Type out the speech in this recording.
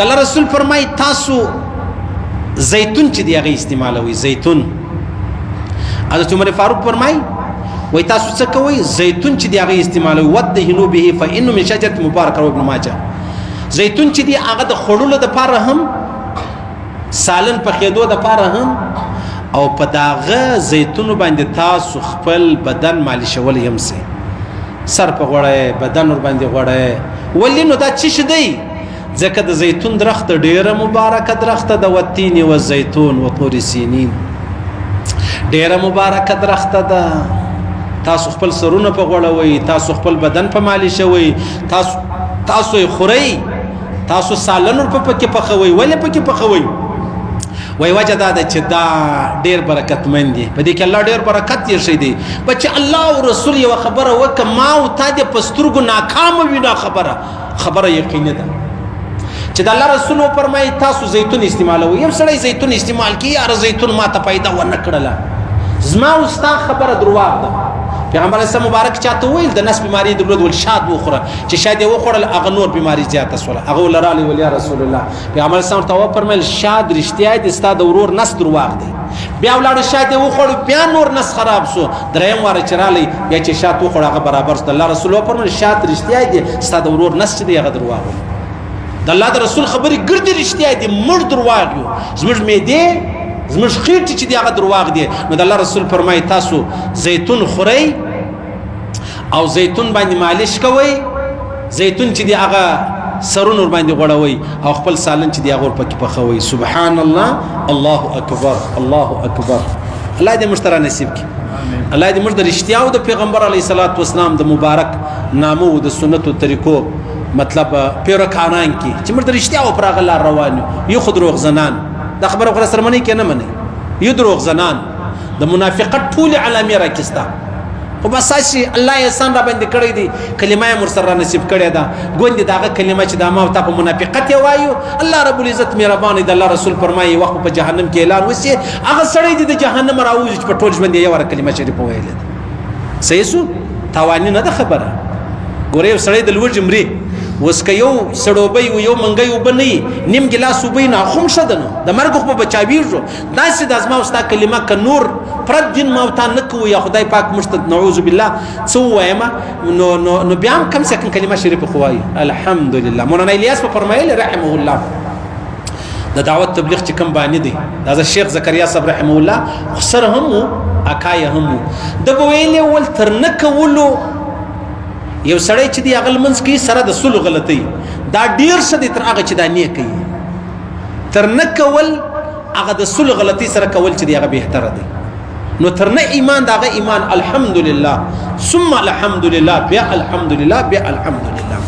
الله رسول فرمای تاسو زیتون چې دی هغه استعمالوي زیتون. حضرت عمر فاروق فرمای وای تاسو څه کوئ زیتون چې دی هغه استعمالوي ودهنوا به فانه من شجره مبارکه ابن ماجه. زیتون چې دی هغه د خړولو د پاره هم سالن په خېدو د پاره هم او په داغه زیتون باندې تاسو خپل بدن مالشول هم سي سر په غوړې بدن ور باندې غوړې ولې نو دا څه شدی ځکه د زیتون درخت ډیره مبارکه درخت د وتین او زیتون او طور سینین ډیره مبارکه درخت ده. تاسو خپل سرونه په غوړوي تاسو خپل بدن په مالشوي تاسو خوري تاسو سالن په پکې پخوي ولې پکې پخوي وای وجه دا چې دا ډیر برکتمن دي په دې کې الله ډیر برکت یې شي دي بچ الله او رسول یو خبره وک ما او تا دې پسترګو ناکام وینا خبره یقیني ده چې د الله رسول فرمایي تاسو زیتون استعمالوي. یم سړی زیتون استعمال کی یار زیتون ما ته پیدا و نه کړله زما او ستا خبره درواغ ده. پیغمبر اسلام مبارک چاته ویل د نس بیماری درلود ول شاد وخوره چې شاد یې وخوړل هغه نور بیماری زیاته سوله هغه ولرالی ول یا رسول الله. پیغمبر اسلام ته فرمایل شاد رښتیا دي ستا د ورور نس درواغ دی. بیا ولاړ شاد یې وخوړ بیا نور نس خراب سو دریم واره چرالی بیا چې شاد وخوړ هغه برابر د الله رسول فرمایل شاد رښتیا دي ستا د ورور نس دی هغه درواغ دی. د الله د رسول خبرې ګرځي رښتیا دي مړ درواغ یو زموږ معده زموږ خېټه چې دی هغه درواغ دی. نو د الله رسول فرمایي تاسو زیتون خورئ او زیتون باندې مالش کوئ زیتون چې دی هغه سرونه ور باندې غوړوي او خپل سالن چې دی هغه پکې پخوي. سبحان الله الله اکبر الله اکبر. الله دې مشترا نصیب کړي. الله دې موږ د رښتیا او د پیغمبر علیه الصلاۃ والسلام د مبارک نامو او د سنتو طریقو مطلب پیروکاران کی چې موږ د رښتیا او پراغه لار روان یو خو دروغ زنان دا خبره خو سره منی کې نه منی یو دروغ زنان د منافقت ټول علامه راکستا خو بس شي الله یې سن را باندې کړی دی کلمه یې مر سره نصیب کړی دا ګوندې داغه کلمه چې دا ما او تا په منافقت یې وایو الله رب العزت مهربان دی. الله رسول فرمایي وخت په جهنم کې اعلان وسی هغه سړی دی د جهنم راوځي چې په ټول ژوند یې یو کلمه شریف ویل صحیح سو تاوانی نه ده خبره ګوره یو سړی د لوړ جمري وسکه یو سړوبې یو منګي وبني نیم ګلاس وبې نه خم شدنو د مرګ خو په بچاویږي داسې د ازما واست کلمه ک نور پر دین ما وتا نکو یا خدای پاک مشتد نعوذ بالله سو وایم نو بیا کم څه کلمه شریف خوای الحمدلله. مولانا الیاس په فرمایله رحمه الله د دعوت تبلیغ چې کم باندې دی دا شیخ زکریا صاحب رحمه الله خسر هم اکای هم د بویلې ول ترنکولو یو سړی چې دی عقل منځ کې سره د سلو غلطي دا ډیر څه دي تر هغه چې دا نه کوي تر نه کول هغه د سلو غلطي سره کول چې دی هغه بهتره دی. نو تر نه ایمان دا هغه ایمان الحمدلله ثم الحمدلله بیا الحمدلله بیا الحمدلله.